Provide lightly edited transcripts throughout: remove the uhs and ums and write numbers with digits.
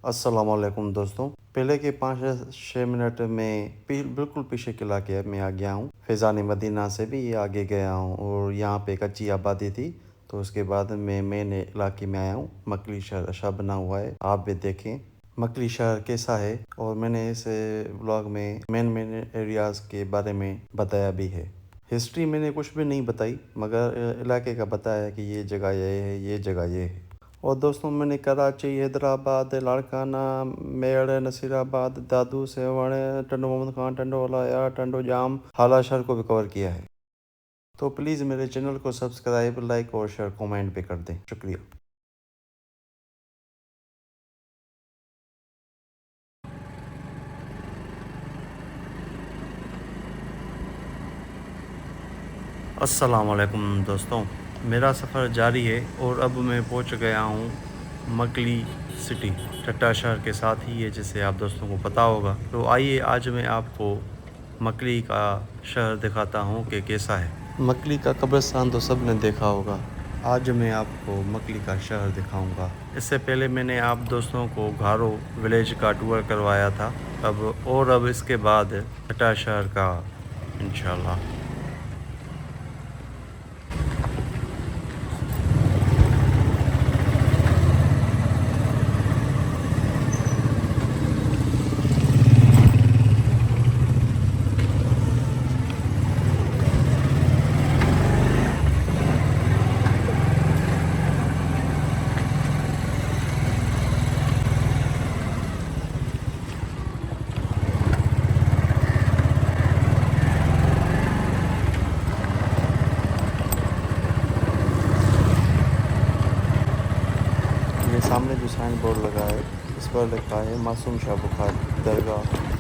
अस्सलाम वालेकुम दोस्तों। पहले के 5-6 मिनट में बिल्कुल पीछे के इलाके में आ गया हूँ। फैज़ान मदीना से भी आगे गया हूँ और यहाँ पे कच्ची आबादी थी, तो उसके बाद मैं मेन इलाके में आया हूँ। मकली शहर अच्छा बना हुआ है, आप भी देखें मकली शहर कैसा है। और मैंने इस व्लॉग में मेन एरियाज़ के बारे में बताया भी है। हिस्ट्री मैंने कुछ भी नहीं बताई, मगर इलाके का बताया कि ये जगह ये है, ये जगह ये है। और दोस्तों मैंने कराची, हैदराबाद, लाड़काना, मेड़, नसीराबाद, दादू, सेवण, टंडो मोहम्मद खान, टंडो वलाया, टंडो जाम, हाला शहर को भी कवर किया है। तो प्लीज़ मेरे चैनल को सब्सक्राइब, लाइक और शेयर कमेंट भी कर दें। शुक्रिया। अस्सलाम वालेकुम दोस्तों, मेरा सफ़र जारी है और अब मैं पहुंच गया हूं मकली सिटी, टट्टा शहर के साथ ही है, जिसे आप दोस्तों को पता होगा। तो आइए आज मैं आपको मकली का शहर दिखाता हूं कि कैसा है। मकली का कब्रिस्तान तो सब ने देखा होगा, आज मैं आपको मकली का शहर दिखाऊंगा। इससे पहले मैंने आप दोस्तों को घारो विलेज का टूर करवाया था, अब इसके बाद टट्टा शहर का इंशाल्लाह। ये सामने जो साइन बोर्ड लगा है, इस पर लिखा है मासूम शाह बुखारी दरगाह।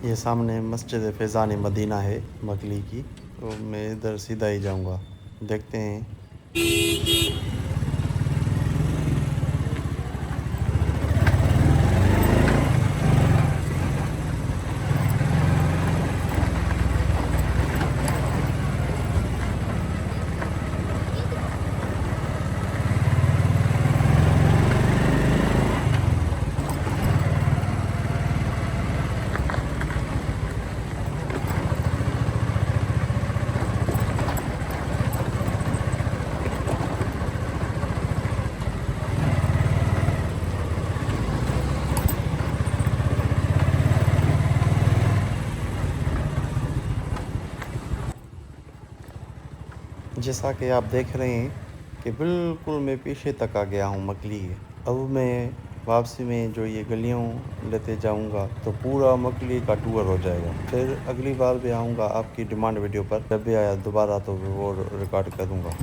ये सामने मस्जिद फैज़ान मदीना है मकली की, तो मैं इधर सीधा ही जाऊंगा, देखते हैं। जैसा कि आप देख रहे हैं कि बिल्कुल मैं पीछे तक आ गया हूँ मकली के। अब मैं वापसी में जो ये गलियों लेते जाऊँगा तो पूरा मकली का टूर हो जाएगा। फिर अगली बार भी आऊँगा आपकी डिमांड वीडियो पर, जब भी आया दोबारा तो वो रिकॉर्ड करूँगा।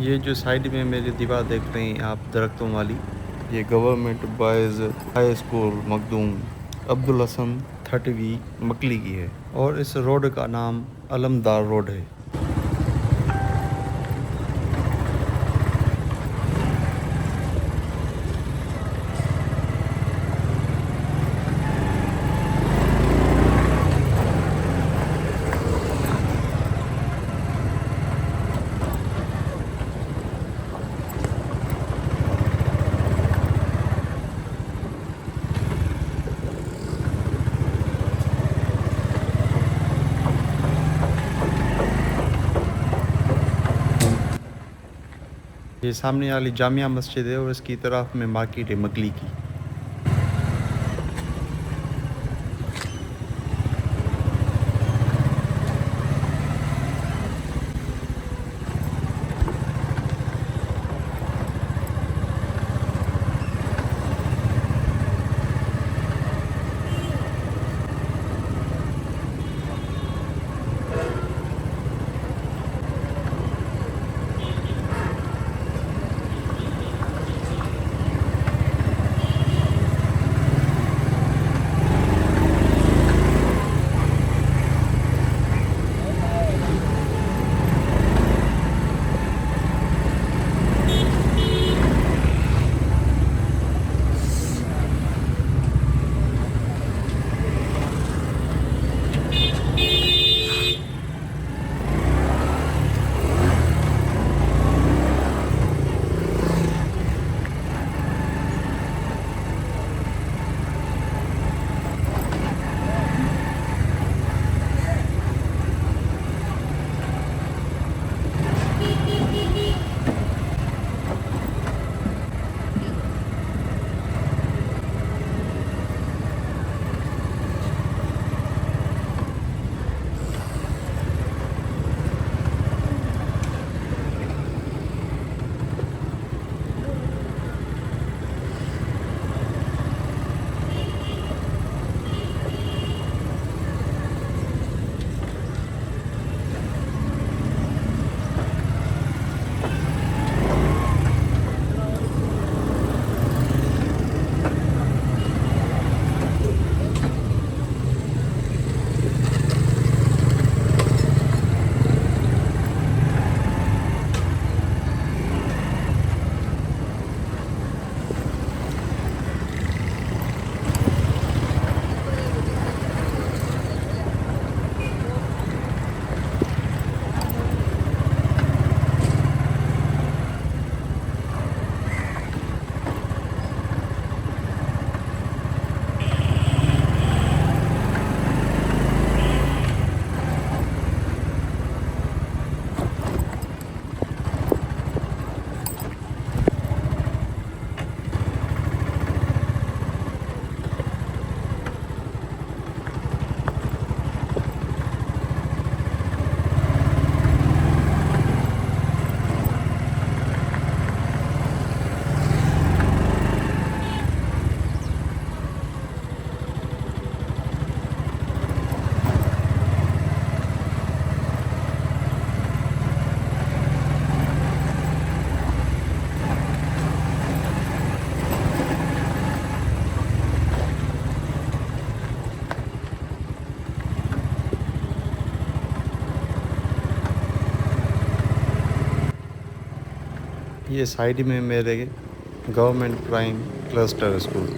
ये जो साइड में मेरी दीवार देख रहे हैं आप दरख्तों वाली, ये government boys high school Makhdoom Abdul Hasan 30वीं मकली की है और इस रोड का नाम अलमदार रोड है। ये सामने वाली जामिया मस्जिद है और इसकी तरफ में मार्केट है मकली की। ये साइड में मेरे गवर्नमेंट प्राइम क्लस्टर स्कूल।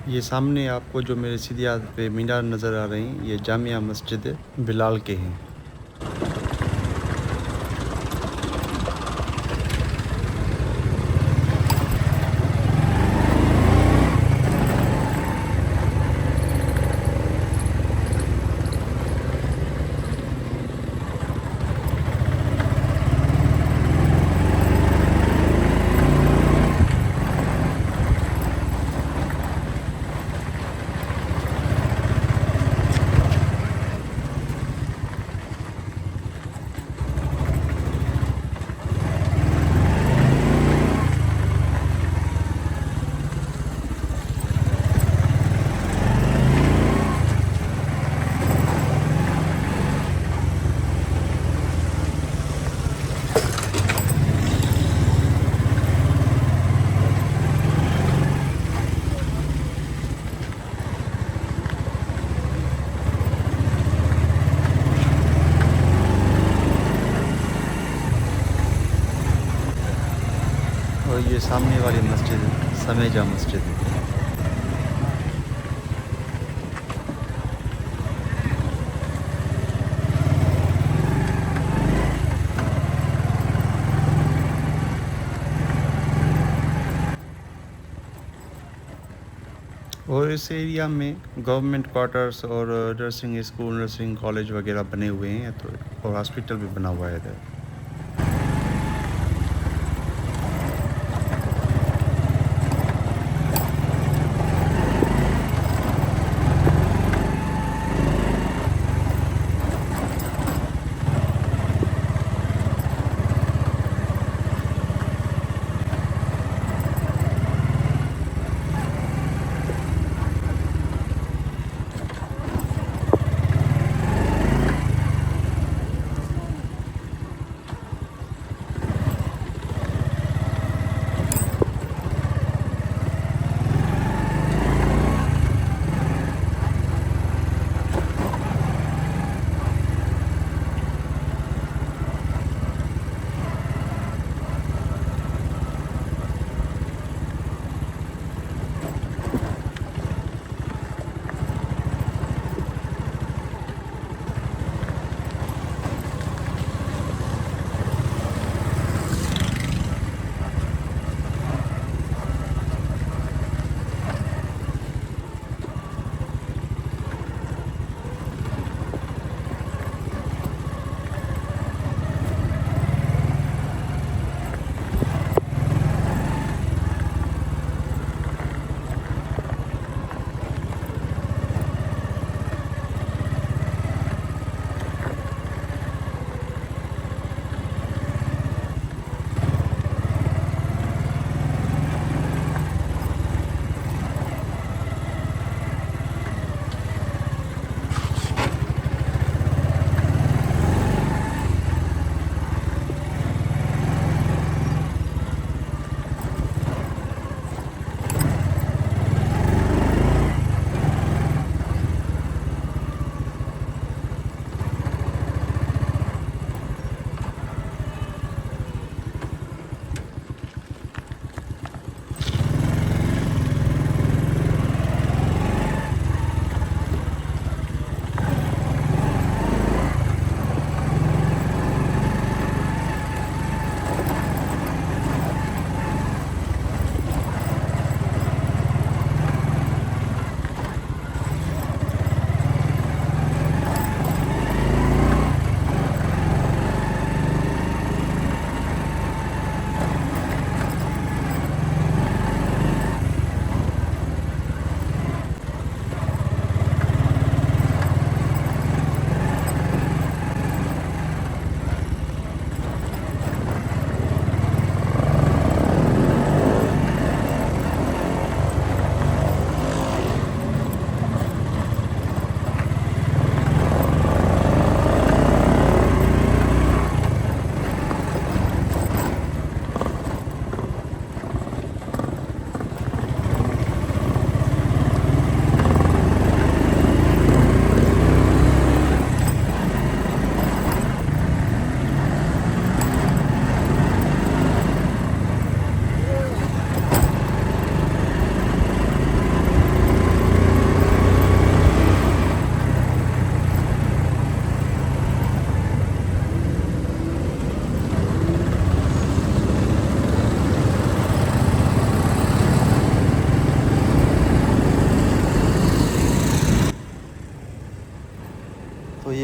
ये सामने आपको जो मेरे सीधे हाथ पे मीनार नज़र आ रही हैं, ये जामिया मस्जिद बिलाल के हैं। और ये सामने वाली मस्जिद समेजा मस्जिद है। और इस एरिया में गवर्नमेंट क्वार्टर्स और नर्सिंग स्कूल, नर्सिंग कॉलेज वगैरह बने हुए हैं, तो और हॉस्पिटल भी बना हुआ है इधर।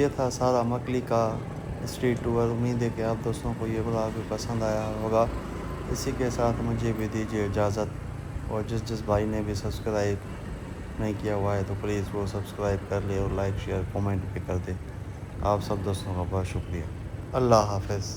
ये था सारा मकली का स्ट्रीट टूर। उम्मीद है कि आप दोस्तों को ये ब्लॉग भी पसंद आया होगा। इसी के साथ मुझे भी दीजिए इजाज़त, और जिस भाई ने भी सब्सक्राइब नहीं किया हुआ है तो प्लीज़ वो सब्सक्राइब कर ले और लाइक शेयर कमेंट भी कर दे। आप सब दोस्तों का बहुत शुक्रिया। अल्लाह हाफ़िज़।